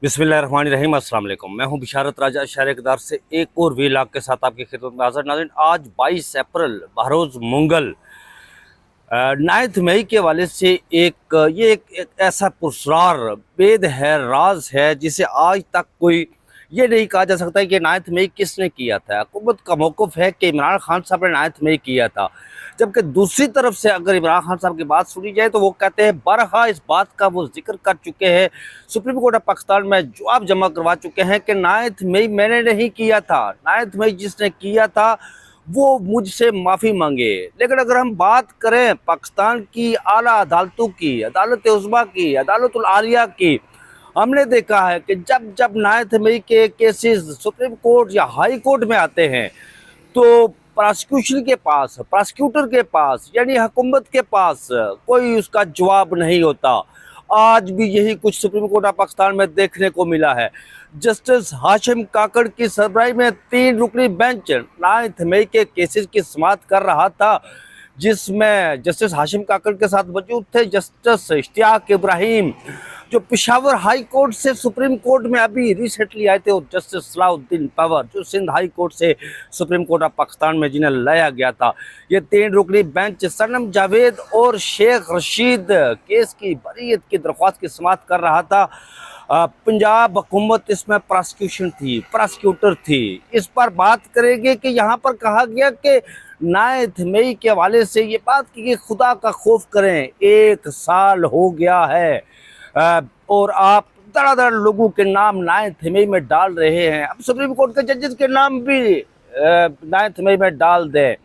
बिस्मिल्लाहिर्रहमानिर्रहीम। अस्सलाम वालेकुम। मैं हूं बिशारत राजा शहर इक़दार से एक और वीलाग के साथ आपकी खिदमत में हाज़िर। नाज़रीन, आज 22 अप्रैल बरोज़ मंगल 9 मई के हवाले से एक ऐसा पुरस्कार वेद है, राज है, जिसे आज तक कोई ये नहीं कहा जा सकता कि 9 मई किसने किया था। हुकूमत का मौक़िफ़ है कि इमरान खान साहब ने 9 मई किया था, जबकि दूसरी तरफ से अगर इमरान खान साहब की बात सुनी जाए तो वो कहते हैं बरहा इस बात का वो जिक्र कर चुके हैं, सुप्रीम कोर्ट ऑफ पाकिस्तान में जवाब जमा करवा चुके हैं कि 9 मई मैंने नहीं किया था, 9 मई जिसने किया था वो मुझसे माफ़ी मांगे। लेकिन अगर हम बात करें पाकिस्तान की आला अदालतों की, अदालत उज़्मा की, अदालतुल आलिया की, हमने देखा है कि जब जब 9 मई के केसेस सुप्रीम कोर्ट या हाई कोर्ट में आते हैं तो प्रोसिक्यूशन के पास, प्रोसिक्यूटर के पास यानी हुकूमत के पास कोई उसका जवाब नहीं होता। आज भी यही कुछ सुप्रीम कोर्ट ऑफ पाकिस्तान में देखने को मिला है। जस्टिस हाशिम काकड़ की सरबराही में 3 रुकनी बेंच 9 मई के केसेस की समाअत कर रहा था, जिसमें जस्टिस हाशिम काकड़ के साथ मौजूद थे जस्टिस इश्तियाक इब्राहिम, जो पेशावर हाई कोर्ट से सुप्रीम कोर्ट में अभी रिसेंटली आए थे, और जस्टिस सलाउद्दीन पवर, जो सिंध हाई कोर्ट से सुप्रीम कोर्ट ऑफ पाकिस्तान में जिन्हें लाया गया था। ये 3 रुकनी बेंच सनम जावेद और शेख रशीद केस की बरीयत की दरख्वास्त की समाअत कर रहा था। पंजाब हुकूमत इसमें प्रोसिक्यूशन थी, प्रोसिक्यूटर थी। इस पर बात करेंगे कि यहाँ पर कहा गया कि 9 मई के हवाले से ये बात कि खुदा का खौफ करें, 1 साल हो गया है और आप धड़ाधड़ लोगों के नाम 9 मई में डाल रहे हैं। अब सुप्रीम कोर्ट के जजेस के नाम भी 9 मई में डाल दें,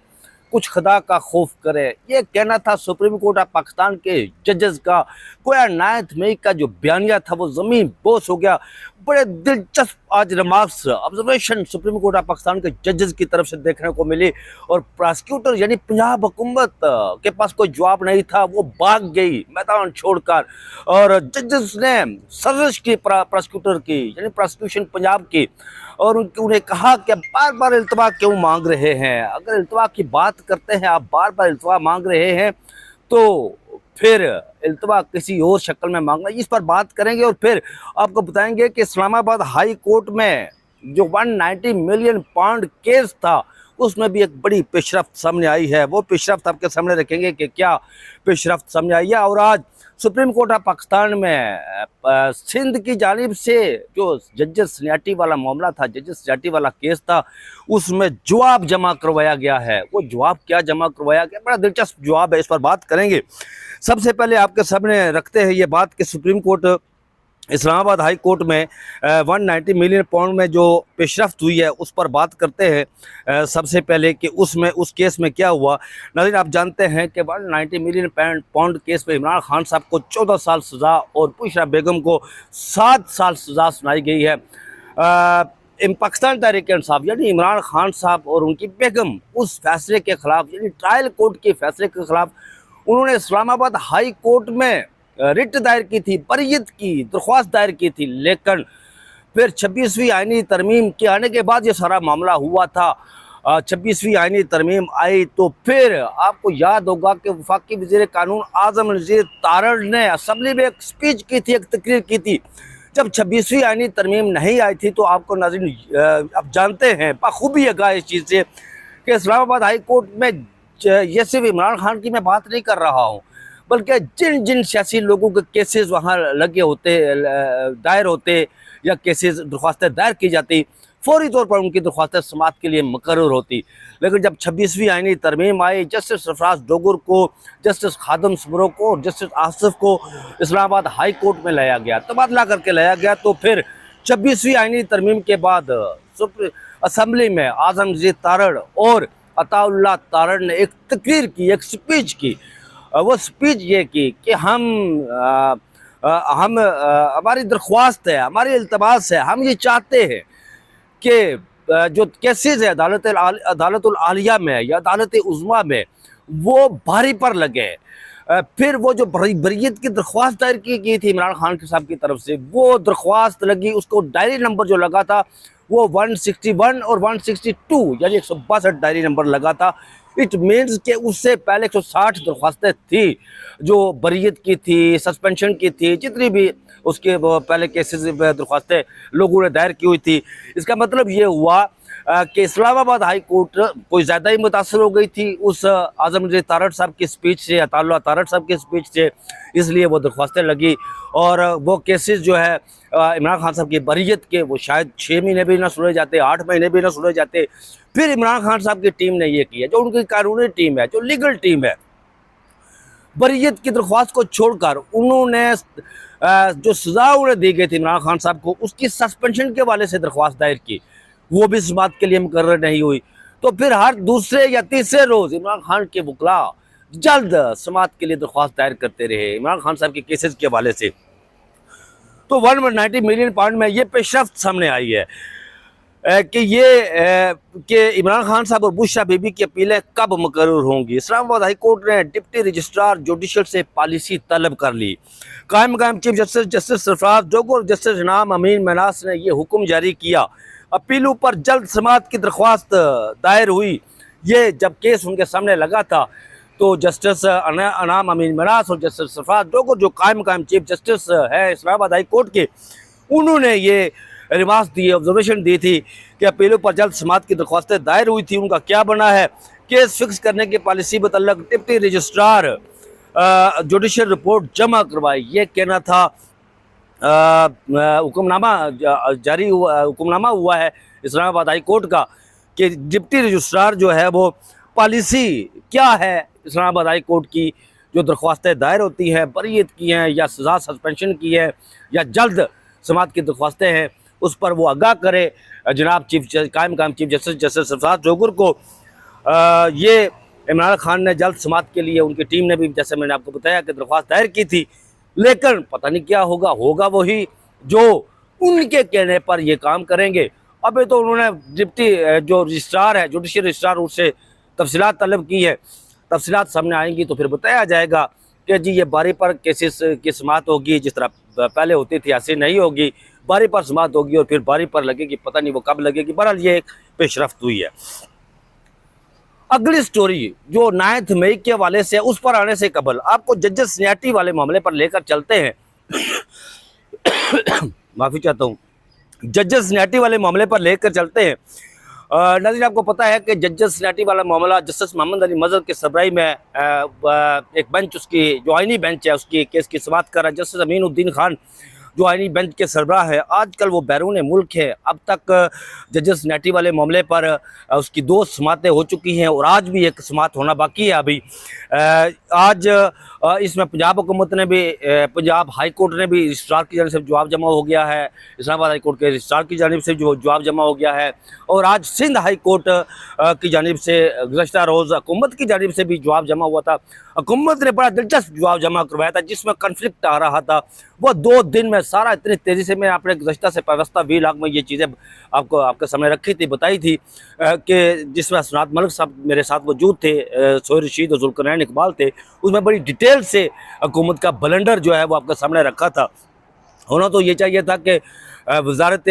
कुछ खुदा का खौफ करें, ये कहना था सुप्रीम कोर्ट ऑफ पाकिस्तान के जजेस का। गोया 9 मई का जो बयानिया था वो ज़मीन बोस हो गया। बड़े दिलचस्प आज remarks, observation supreme court of Pakistan के जजेस की तरफ से देखने को मिली, और प्रोसिक्यूटर यानी पंजाब हुकूमत के पास कोई जवाब नहीं था, वो भाग गई मैदान छोड़कर, और जजेस ने सर्विस की प्रोसिक्यूटर की यानी प्रोसिक्यूशन पंजाब की, और उन्हें कहा कि बार बार इल्तवा क्यों मांग रहे हैं। अगर इल्तवा की बात करते हैं, आप बार बार इल्तवा मांग रहे हैं, तो फिर इल्तवा किसी और शक्ल में मांगना, इस पर बात करेंगे। और फिर आपको बताएंगे कि इस्लामाबाद हाई कोर्ट में जो 190 मिलियन पाउंड केस था, उसमें भी एक बड़ी पेशरफ्त सामने आई है। वो पेशरफ्त आपके सामने रखेंगे कि क्या पेशरफ्त सामने आई है। और आज सुप्रीम कोर्ट ऑफ पाकिस्तान में सिंध की जानिब से जो जजेस सिन्याटी वाला मामला था, जजेस सिन्याटी वाला केस था, उसमें जवाब जमा करवाया गया है। वो जवाब क्या जमा करवाया गया, बड़ा दिलचस्प जवाब है, इस पर बात करेंगे। सबसे पहले आपके सामने रखते हैं ये बात कि supreme court Islamabad high court में 190 मिलियन पाउंड में जो पेशरफ्त हुई है उस पर बात करते हैं। सबसे पहले कि उसमें उस केस में क्या हुआ। नाज़रीन, आप जानते हैं कि 190 मिलियन पाउंड केस में इमरान खान साहब को 14 साल सज़ा और बुशरा बेगम को 7 साल सज़ा सुनाई गई है। पाकिस्तान तहरीक इंसाफ यानी इमरान खान साहब और उनकी बेगम उस फैसले के ख़िलाफ़ यानी ट्रायल कोर्ट के फैसले के ख़िलाफ़ उन्होंने इस्लामाबाद हाई कोर्ट में रिट दायर की थी, बरीयत की दरख्वास्त दायर की थी। लेकिन फिर 26वीं आईनी तरमीम के आने के बाद ये सारा मामला हुआ था। 26वीं आईनी तरमीम आई तो फिर आपको याद होगा कि वफाकी वज़ीर कानून आज़म नज़ीर तारड़ ने असम्बली में एक स्पीच की थी, एक तकरीर की थी। जब 26वीं आईनी तरमीम नहीं आई थी तो आपको नाज़रीन आप जानते हैं बखूबी आगाह इस चीज़ से कि इस्लामाबाद हाई कोर्ट में ये सिर्फ इमरान खान की मैं बात नहीं कर रहा हूँ, बल्कि जिन जिन सियासी लोगों के केसेस वहाँ लगे होते, दायर होते या केसेस दरख्वास्तें दायर की जाती, फौरी तौर पर उनकी दरख्वास्तें समाअत के लिए मुकर्रर होती। लेकिन जब 26वीं आईनी तरमीम आई, जस्टिस सरफराज डोगर को, जस्टिस खादम सुमरो को और जस्टिस आसिफ को इस्लामाबाद हाई कोर्ट में लाया गया, तबादला करके लाया गया। तो फिर 26वीं आईनी तरमीम के बाद असम्बली में आज़म नज़ीर तारड़ और अताउल्लाह तारड़ ने एक तकरीर की, एक स्पीच की। वो स्पीच ये की कि हमारी दरख्वास्त है, हमारी इल्तमास है, हम ये चाहते हैं कि जो केसेस है अदालतुल आलिया में या अदालत उज़्मा में वो भारी पर लगे। फिर वो जो बरीयत की दरख्वास्त दायर की गई थी इमरान खान के साहब की तरफ से, वो दरख्वास्त लगी, उसको डायरी नंबर जो लगा था वो 161 और 162 यानी 162 डायरी नंबर लगा था। इट मीन्स कि उससे पहले 160 दरख्वास्तें थी जो बरीयत की थी, सस्पेंशन की थी, जितनी भी उसके पहले केसेस दरख्वास्तें लोगों ने दायर की हुई थी। इसका मतलब ये हुआ कि इस्लामाबाद हाई कोर्ट कोई ज़्यादा ही मुतासर हो गई थी उस आज़म रज़ा तारड़ साहब की स्पीच से, अताउल्लाह तारड़ साहब की स्पीच से, इसलिए वो दरख्वास्तें लगी। और वो केसेस जो है इमरान खान साहब की बरीयत के, वो शायद 6 महीने भी ना सुने जाते, 8 महीने भी ना सुने जाते। फिर इमरान खान साहब की टीम ने ये किया, जो उनकी कानूनी टीम है, जो लीगल टीम है, बरीयत की दरख्वास्त को छोड़कर उन्होंने जो सज़ा उन्हें दी गई थी इमरान खान साहब को, उसकी सस्पेंशन के वाले से दरख्वास्त दायर की, वो भी इस बात के लिए मुकर्रर नहीं हुई। तो फिर हर दूसरे या तीसरे रोज़ इमरान खान के वकला जल्द समात के लिए दरख्वास्त दायर करते रहे इमरान खान साहब के केसेस के हवाले से। तो 190 मिलियन पाउंड में ये पेशरफ्त सामने आई है कि इमरान खान साहब और बुशरा बीबी की अपीलें कब मुकर्रर होंगी। इस्लामाबाद हाई कोर्ट ने डिप्टी रजिस्ट्रार जुडिशल से पॉलिसी तलब कर ली। कायम चीफ जस्टिस सरफराज जोगर और जस्टिस इनाम अमीन मनास ने यह हुक्म जारी किया। अपीलों पर जल्द समात की दरख्वास्त दायर हुई। ये जब केस उनके सामने लगा था तो जस्टिस इनाम अमीन मनास और जस्टिस सरफराज जोगर, जो कायम चीफ जस्टिस है इस्लामाबाद हाई कोर्ट के, उन्होंने ये रिमार्क्स दिए, ऑब्जर्वेशन दी थी कि अपीलों पर जल्द समात की दरख्वास्तें दायर हुई थी, उनका क्या बना है। केस फिक्स करने की पॉलिसी मुतल्लक डिप्टी रजिस्ट्रार जुडिशल रिपोर्ट जमा करवाई, ये कहना था। हुक्मनामा जारी हुआ, हुक्मनामा हुआ है इस्लामाबाद हाई कोर्ट का कि डिप्टी रजिस्ट्रार जो है वो पॉलिसी क्या है इस्लामाबाद हाई कोर्ट की, जो दरख्वास्तें दायर होती हैं, बरीयत की हैं या सज़ा सस्पेंशन की है या जल्द समात की दरख्वास्तें हैं, उस पर वो आगाह करे जनाब कायम चीफ जस्टिस सरफराज जोगर को। ये इमरान खान ने जल्द समात के लिए, उनकी टीम ने भी, जैसे मैंने आपको बताया, कि दरख्वास्त दायर की थी, लेकिन पता नहीं क्या होगा वही जो उनके कहने पर ये काम करेंगे। अभी तो उन्होंने डिप्टी जो रजिस्ट्रार है, जुडिशल रजिस्ट्रार, उससे तफसीलात तलब की है। तफसीलात सामने आएंगी तो फिर बताया जाएगा कि जी ये बारी पर केसेस की समात होगी, जिस तरह पहले होती थी ऐसी नहीं होगी, बारी पर समात होगी और फिर बारी पर लगेगी, पता नहीं वो कब लगेगी। बहरहाल ये एक पेशरफ्त हुई है। अगली स्टोरी जो 9 मई के हवाले से, उस पर आने से कबल आपको जजेस सीनियरिटी वाले मामले पर लेकर चलते हैं। माफ़ी चाहता हूँ, जजेस सीनियरिटी वाले मामले पर लेकर चलते हैं। नाज़रीन, आपको पता है कि जजेस सीनियरिटी वाला मामला जस्टिस मोहम्मद अली मजहर के सरबराही में एक बेंच, उसकी जो आइनी बेंच है, उसकी केस की समात कर रहा है। जस्टिस अमीनुद्दीन खान जो आइनी बेंच के सरबराह है, आजकल वो बैरून मुल्क है। अब तक जजेस सीनियरिटी वाले मामले पर उसकी 2 समातें हो चुकी हैं और आज भी एक समात होना बाकी है। अभी आज इसमें पंजाब हुकूमत ने भी, पंजाब हाई कोर्ट ने भी रजिस्ट्रार की जानिब से जवाब जमा हो गया है, इस्लामाबाद हाई कोर्ट के रजिस्ट्रार की जानिब से जो जवाब जमा हो गया है, और आज सिंध हाई कोर्ट की जानिब से गुज़श्ता रोज़ हुकूमत की जानिब से भी जवाब जमा हुआ था। हुकूमत ने बड़ा दिलचस्प जवाब जमा करवाया था जिसमें कन्फ्लिक्ट आ रहा था। वो 2 दिन में सारा इतनी तेज़ी से, मैं अपने गुज़श्ता से पाबस्ता व्लॉग में ये चीज़ें आपके सामने रखी थी, बताई थी कि जिसमें असनाद मलिक साहब मेरे साथ मौजूद थे, सोहेल रशीद और जुल्करनैन इकबाल थे। उसमें बड़ी डिटेल से हुकूमत का ब्लंडर जो है वो आपके सामने रखा था। होना तो ये चाहिए था कि वजारत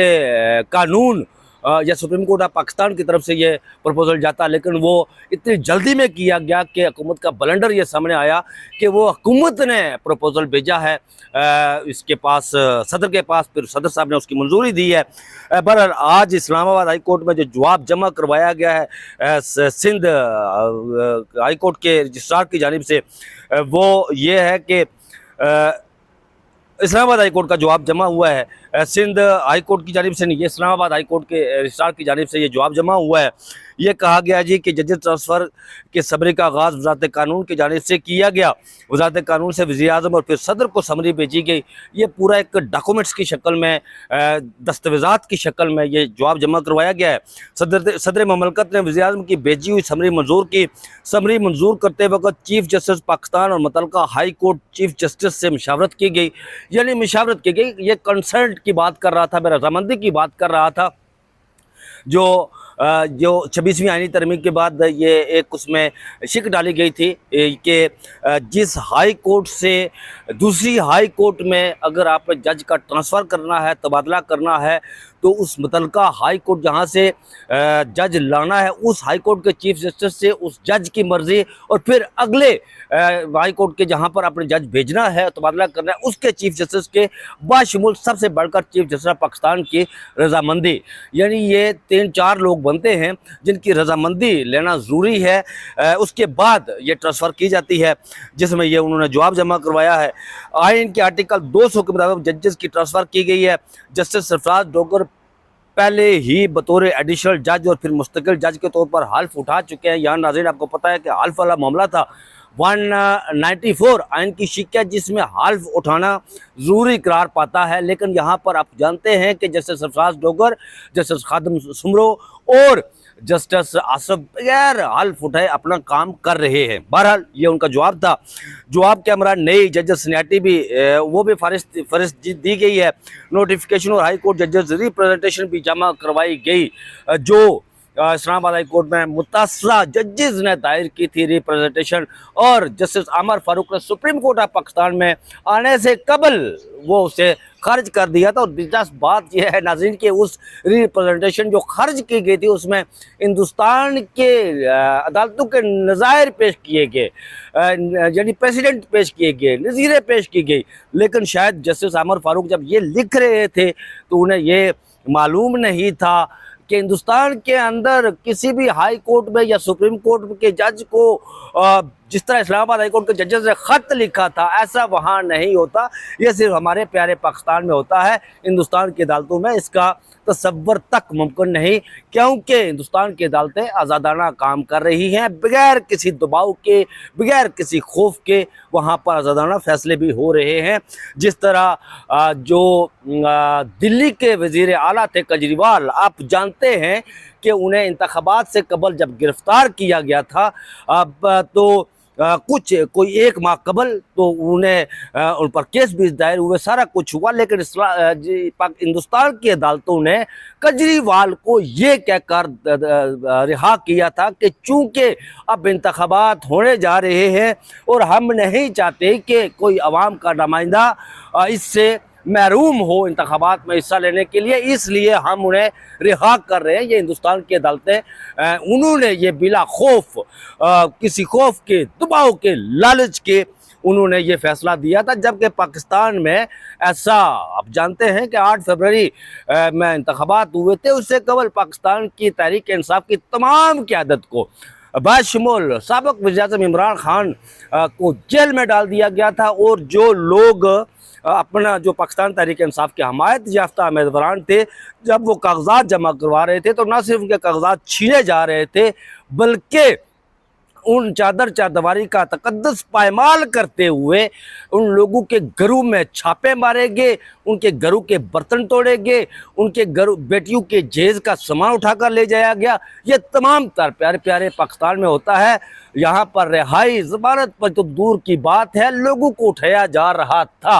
कानून या सुप्रीम कोर्ट ऑफ पाकिस्तान की तरफ से ये प्रपोजल जाता, लेकिन वो इतनी जल्दी में किया गया कि हुकूमत का ब्लंडर ये सामने आया कि वो हुकूमत ने प्रपोजल भेजा है इसके पास, सदर के पास, फिर सदर साहब ने उसकी मंजूरी दी है। बहरहाल आज इस्लामाबाद हाई कोर्ट में जो जवाब जमा करवाया गया है सिंध हाई कोर्ट के रजिस्ट्रार की जानिब से, वो ये है कि इस्लामाबाद हाई कोर्ट का जवाब जमा हुआ है। सिंध हाई कोर्ट की जानिब से नहीं, ये इस्लामाबाद हाई कोर्ट के रजिस्ट्रार की जानिब से ये जवाब जमा हुआ है। ये कहा गया जी कि जजेस ट्रांसफ़र के समरी का आगाज़ वज़ारत कानून की जानिब से किया गया। वज़ारत कानून से वज़ीर-ए-आज़म और फिर सदर को समरी भेजी गई। ये पूरा एक डॉक्यूमेंट्स की शक्ल में, दस्तावेज़ात की शक्ल में ये जवाब जमा करवाया गया है। सदर ममलकत ने वज़ीर-ए-आज़म की भेजी हुई समरी मंजूर की। समरी मंजूर करते वक्त चीफ जस्टिस पाकिस्तान और मुतल्लिका हाई कोर्ट चीफ जस्टिस से मशावरत की गई, यानी मशावरत की गई, ये कंसल्ट की बात कर रहा था, मैं रजामंदी की बात कर रहा था। जो 26वीं आईनी तरमीम के बाद ये एक उसमें शिक डाली गई थी कि जिस हाई कोर्ट से दूसरी हाई कोर्ट में अगर आप जज का ट्रांसफ़र करना है, तबादला करना है, तो उस मुतलका हाई कोर्ट जहाँ से जज लाना है, उस हाई कोर्ट के चीफ जस्टिस से उस जज की मर्जी, और फिर अगले हाई कोर्ट के जहाँ पर अपने जज भेजना है, तबादला करना है, उसके चीफ जस्टिस के बाशमूल सबसे बढ़कर चीफ जस्टिस पाकिस्तान की रजामंदी, यानी ये 3-4 लोग बनते हैं जिनकी रजामंदी लेना ज़रूरी है। उसके बाद ये ट्रांसफ़र की जाती है, जिसमें ये उन्होंने जवाब जमा करवाया है। आइन के आर्टिकल 200 के मुताबिक जजेस की ट्रांसफ़र की गई है। जस्टिस सरफराज डोगर पहले ही बतौर एडिशनल जज और फिर मुस्तकिल जज के तौर पर हल्फ उठा चुके हैं। यहाँ नाज़रीन आपको पता है कि हल्फ वाला मामला था 194 आइन की शिक है, जिसमें हल्फ उठाना ज़रूरी करार पाता है। लेकिन यहाँ पर आप जानते हैं कि जस्टिस सरफराज डोगर, जस्टिस खादिम सुमरो और जस्टिस आसफ बगैर हल्फ उठाए अपना काम कर रहे हैं। बहरहाल ये उनका जवाब था। जवाब के हमरा नई जजेस सीनियरिटी भी वो भी फरिस्त दी गई है। नोटिफिकेशन और हाई कोर्ट जजेस रिप्रेजेंटेशन भी जमा करवाई गई, जो इस्लामाबाद हाई कोर्ट में मुतासरा जजेस ने दायर की थी रिप्रेजेंटेशन, और जस्टिस आमर फारूक ने सुप्रीम कोर्ट ऑफ पाकिस्तान में आने से कबल वो उसे खर्च कर दिया था। और दिलचस्प बात यह है नाज़रीन कि उस रिप्रेजेंटेशन जो खर्च की गई थी उसमें हिंदुस्तान के अदालतों के नज़ायर पेश किए गए, यानी प्रेसिडेंट पेश किए गए, नज़ीरें पेश की गई। लेकिन शायद जस्टिस आमर फारूक जब ये लिख रहे थे तो उन्हें ये मालूम नहीं था कि हिंदुस्तान के अंदर किसी भी हाई कोर्ट में या सुप्रीम कोर्ट के जज को जिस तरह इस्लामाबाद हाई कोर्ट के जजेस ने ख़त लिखा था, ऐसा वहाँ नहीं होता। ये सिर्फ हमारे प्यारे पाकिस्तान में होता है। हिंदुस्तान की अदालतों में इसका तसव्वुर तक मुमकिन नहीं, क्योंकि हिंदुस्तान की अदालतें आज़ादाना काम कर रही हैं, बगैर किसी दबाव के, बगैर किसी खौफ के वहाँ पर आज़ादाना फैसले भी हो रहे हैं। जिस तरह जो दिल्ली के वज़ीर आला थे केजरीवाल, आप जानते हैं कि उन्हें इंतखाबात से कबल जब गिरफ़्तार किया गया था, अब तो कोई 1 माह कबल तो उन्हें उन पर केस भी दायर हुए, सारा कुछ हुआ। लेकिन हिंदुस्तान की अदालतों ने केजरीवाल को ये कहकर रिहा किया था कि चूँकि अब इंतखाबात होने जा रहे हैं और हम नहीं चाहते कि कोई अवाम का नुमाइंदा इससे महरूम हो इंतखाबात में हिस्सा लेने के लिए, इसलिए हम उन्हें रिहा कर रहे हैं। ये हिंदुस्तान की अदालतें उन्होंने ये बिला खौफ, किसी खौफ के, दबाव के, लालच के उन्होंने ये फैसला दिया था। जबकि पाकिस्तान में ऐसा आप जानते हैं कि 8 फरवरी में इंतखाबात हुए थे, उससे कबल पाकिस्तान की तहरीक इंसाफ की तमाम क़यादत को बाशमूल साबिक़ वज़ीर-ए-आज़म इमरान खान को जेल में डाल दिया गया था। और जो लोग अपना जो पाकिस्तान तहरीक इंसाफ के हमायत याफ्ता उम्मीदवारान थे, जब वो कागजात जमा करवा रहे थे तो न सिर्फ उनके कागजात छीने जा रहे थे, बल्कि उन चादरवारी का तकद्दुस पायमाल करते हुए उन लोगों के घरों में छापे मारे गए, उनके घरों के बर्तन तोड़े गए, उनके घरों बेटियों के जहेज का सामान उठाकर ले जाया गया। ये तमाम तर प्यारे प्यारे पाकिस्तान में होता है। यहाँ पर रिहाई ज़मानत पर तो दूर की बात है, लोगों को उठाया जा रहा था।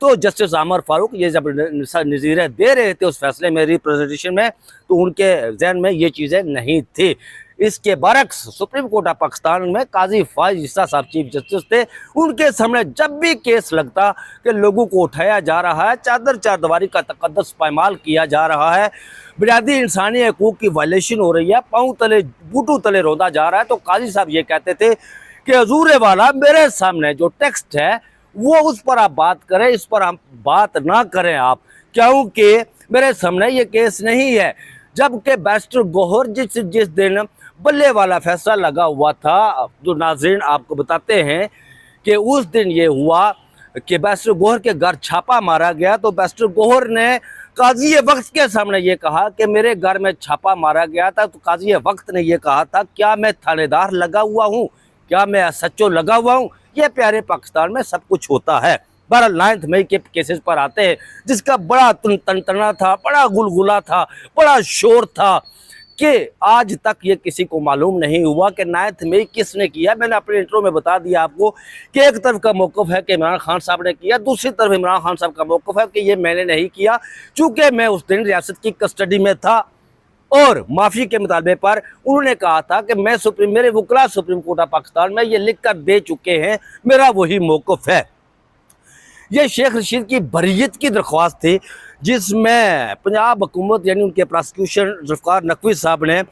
तो जस्टिस आमर फारूक ये जब नज़ीरें दे रहे थे उस फैसले में, रिप्रेजेंटेशन में, तो उनके जहन में ये चीज़ें नहीं थी। इसके बरक्स सुप्रीम कोर्ट ऑफ पाकिस्तान में काजी फाइज ईसा साहब चीफ जस्टिस थे, उनके सामने जब भी केस लगता कि लोगों को उठाया जा रहा है, चारदीवारी का तकद्दुस पायमाल किया जा रहा है, बुनियादी इंसानी हकूक़ की वायलेशन हो रही है, पाँव तले बूटों तले रोंदा जा रहा है, तो काजी साहब ये कहते थे कि हजूर वाला मेरे सामने जो टेक्स्ट है वो उस पर आप बात करें, इस पर आप बात ना करें आप, क्योंकि मेरे सामने ये केस नहीं है। जबकि बैरिस्टर गौहर जिस दिन बल्ले वाला फैसला लगा हुआ था, जो नाज़रीन आपको बताते हैं कि उस दिन ये हुआ कि बैरिस्टर गौहर के घर छापा मारा गया, तो बैरिस्टर गौहर ने काजी वक्त के सामने ये कहा कि मेरे घर में छापा मारा गया था। तो काजी वक्त ने ये कहा था, क्या मैं थानेदार लगा हुआ हूँ, क्या मैं सच्चो लगा हुआ हूँ? ये प्यारे पाकिस्तान में सब कुछ होता है। 9 मई के केसेस पर आते हैं, जिसका बड़ा तनतना था, बड़ा गुलगुला था, बड़ा शोर था कि आज तक ये किसी को मालूम नहीं हुआ कि 9 मई किसने किया। मैंने अपने इंट्रो में बता दिया आपको कि एक तरफ का मौक़िफ़ है कि इमरान खान साहब ने किया, दूसरी तरफ इमरान खान साहब का मौक़िफ़ है कि ये मैंने नहीं किया, चूँकि मैं उस दिन रियासत की कस्टडी में था और माफ़ी के मुतालबे पर उन्होंने कहा था कि मैं मेरे वकला सुप्रीम कोर्ट ऑफ पाकिस्तान में ये लिख कर दे चुके हैं, मेरा वही मौक़िफ़ है। ये शेख रशीद की बरियत की दरख्वास्त थी, जिसमें पंजाब हुकूमत यानी उनके प्रोसिक्यूशन जुल्फ़िकार नकवी साहब ने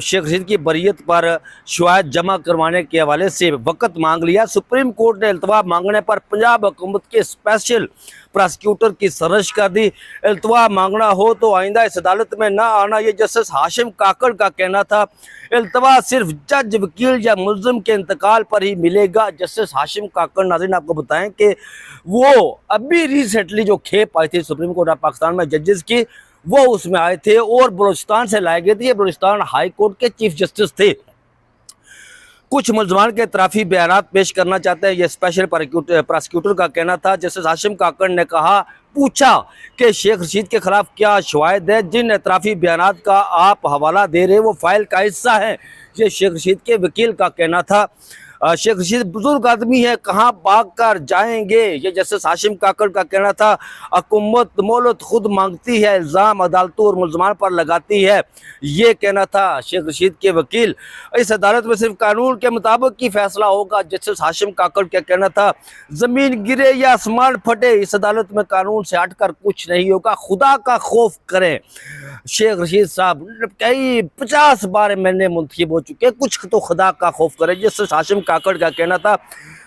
शेख रशीद की बरीयत पर शवाहिद जमा करवाने के हवाले से वक़्त मांग लिया। सुप्रीम कोर्ट ने इल्तवा मांगने पर पंजाब हुकूमत के स्पेशल प्रोसिक्यूटर की सरश कर दी। इल्तवा मांगना हो तो आइंदा इस अदालत में ना आना, ये जस्टिस हाशिम काकड़ का कहना था। इल्तवा सिर्फ जज, वकील या मुल्ज़िम के इंतकाल पर ही मिलेगा। जस्टिस हाशिम काकड़, नाज़रीन आपको बताएं कि वो अभी रिसेंटली जो खेप आई थी सुप्रीम कोर्ट ऑफ पाकिस्तान में जजेस की, वो उसमें आए थे और बलूचिस्तान से लाए गए थे। ये बलूचिस्तान हाई कोर्ट के चीफ जस्टिस थे। कुछ मुलजमान के इतराफ़ी बयान पेश करना चाहते हैं, यह स्पेशल प्रोसिक्यूटर का कहना था। जस्टिस हाशिम काकड़ ने पूछा कि शेख रशीद के खिलाफ क्या शवाहिद है। जिन इतराफ़ी बयान का आप हवाला दे रहे वो फाइल का हिस्सा है, ये शेख रशीद के वकील का कहना था। शेख रशीद बुजुर्ग आदमी है, कहाँ भाग कर जाएंगे, ये जस्टिस हाशिम काकड़ का कहना था। हुकूमत मोहलत खुद मांगती है, इल्ज़ाम अदालतों और मुलजमान पर लगाती है, ये कहना था शेख रशीद के वकील। इस अदालत में सिर्फ कानून के मुताबिक ही फैसला होगा, जस्टिस हाशिम काकड़ का कहना था। ज़मीन गिरे या आसमान फटे, इस अदालत में कानून से हटकर कुछ नहीं होगा, खुदा का खौफ करें। शेख रशीद साहब कई 50 बार मैंने मुंतखब हो चुके, कुछ तो खुदा का खौफ करें, जस्टिस हाशिम काकड़ का कहना था।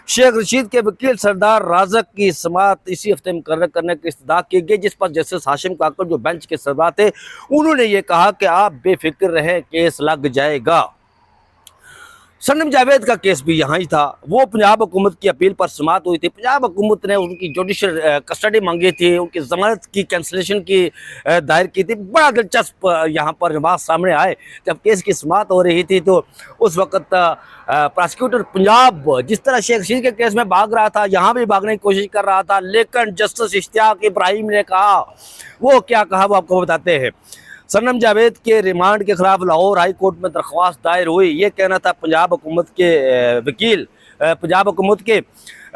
शेख रशीद के वकील सरदार राज़क की समाअत इसी हफ्ते मुकर्रर करने की इस्तदा की गई, जिस पर जस्टिस हाशिम काकड़ जो बेंच के सरदार थे, उन्होंने ये कहा कि आप बेफिक्र रहें, केस लग जाएगा। सनम जावेद का केस भी यहाँ ही था। वो पंजाब हुकूमत की अपील पर समाअत हुई थी। पंजाब हुकूमत ने उनकी जुडिशल कस्टडी मांगी थी, उनकी जमानत की कैंसलेशन की दायर की थी। बड़ा दिलचस्प यहाँ पर बात सामने आए, जब केस की समाअत हो रही थी तो उस वक़्त प्रोसिक्यूटर पंजाब जिस तरह शेख रशीद के केस में भाग रहा था, यहाँ भी भागने की कोशिश कर रहा था, लेकिन जस्टिस इश्तियाक इब्राहिम ने कहा, वो क्या कहा वो आपको बताते हैं। सनम जावेद के रिमांड के खिलाफ लाहौर हाई कोर्ट में दरख्वास्त दायर हुई। ये कहना था पंजाब हुकूमत के वकील। पंजाब हुकूमत के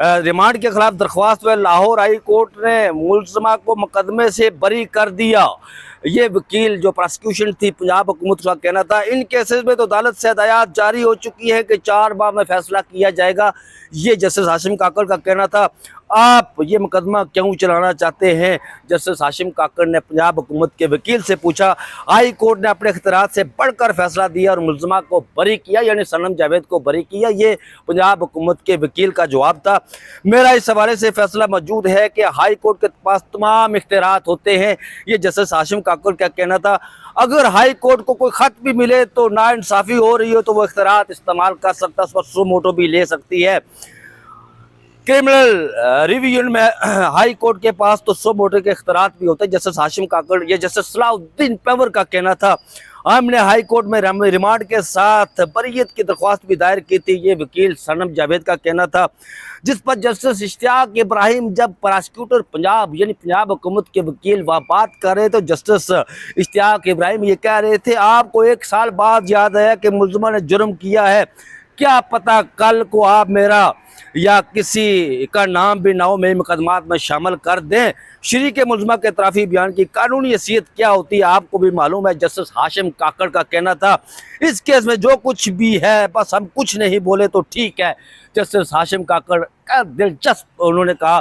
रिमांड के खिलाफ दरख्वास्त में लाहौर हाई कोर्ट ने मुलज़मा को मुकदमे से बरी कर दिया। ये वकील जो प्रोसिक्यूशन थी पंजाब हुकूमत का कहना था। इन केसेस में तो अदालत से हदायत जारी हो चुकी है कि 4 माह में फैसला किया जाएगा, ये जस्टिस हाशिम काकड़ का कहना था। आप ये मुकदमा क्यों चलाना चाहते हैं, जस्टिस हाशिम काकड़ ने पंजाब हुकूमत के वकील से पूछा। हाई कोर्ट ने अपने इख्तियारात से बढ़कर फैसला दिया और मुलज़मा को बरी किया, यानी सनम जावेद को बरी किया। ये पंजाब हुकूमत के वकील का जवाब था। मेरा इस हवाले से फैसला मौजूद है कि हाई कोर्ट के पास तमाम इख्तियारात होते हैं, ये जस्टिस हाशिम काकड़ का कहना था। अगर हाई कोर्ट को कोई ख़त भी मिले तो नाइंसाफ़ी हो रही हो तो वो इख्तियारात इस्तेमाल कर सकता है, सो मोटो भी ले सकती है। क्रिमिनल रिव्यू में हाई कोर्ट के पास तो 100 मोटर के इख्तियारात भी होते हैं। जस्टिस हाशिम काकड़, ये जस्टिस सलाउद्दीन पेवर का कहना था। हमने हाई कोर्ट में रिमांड के साथ बरीयत की दरख्वास्त भी दायर की थी, ये वकील सनम जावेद का कहना था। जिस पर जस्टिस इश्तियाक इब्राहिम जब प्रोसिक्यूटर पंजाब यानी पंजाब हुकूमत के वकील वह बात कर रहे तो जस्टिस इश्तियाक इब्राहिम ये कह रहे थे, आपको 1 साल बाद याद आया कि मुलज़मा ने जुर्म किया है, क्या पता कल को आप मेरा या किसी का नाम भी नाव में मुकदमात में शामिल कर दें। शरी के मुलज़मा के इतराफ़ी बयान की कानूनी हैसियत क्या होती है आपको भी मालूम है, जस्टिस हाशिम काकड़ का कहना था। इस केस में जो कुछ भी है बस हम कुछ नहीं बोले तो ठीक है। जस्टिस हाशिम काकड़ का दिलचस्प उन्होंने कहा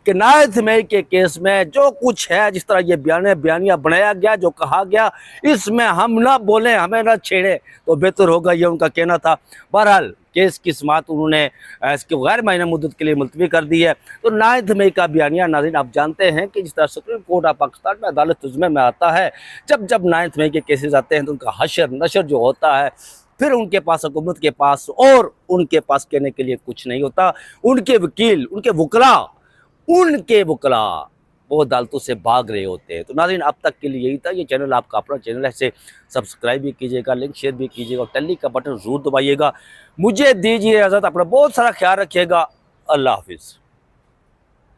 कि 9 मई के केस में जो कुछ है, जिस तरह ये बयानिया बनाया गया, जो कहा गया, इसमें हम ना बोलें, हमें ना छेड़े तो बेहतर होगा, ये उनका कहना था। बहरहाल केस की समाअत उन्होंने इसके गैर मायना मुद्दत के लिए मुलतवी कर दी है। तो 9 मई का बयानिया, नाज़रीन आप जानते हैं कि जिस तरह सुप्रीम कोर्ट ऑफ पाकिस्तान में अदालत तुज़्मे में आता है, जब 9 मई के केसेस आते हैं तो उनका हशर नशर जो होता है, फिर उनके पास हुकूमत के पास और उनके पास कहने के लिए कुछ नहीं होता। उनके वकील, उनके वकला वो अदालतों से भाग रहे होते हैं। तो नाज़रीन अब तक के लिए यही था। ये चैनल आपका अपना चैनल है, इसे सब्सक्राइब भी कीजिएगा, लिंक शेयर भी कीजिएगा और टेली का बटन ज़रूर दबाइएगा। मुझे दीजिए इजाज़त, अपना बहुत सारा ख्याल रखिएगा। अल्लाह हाफिज़।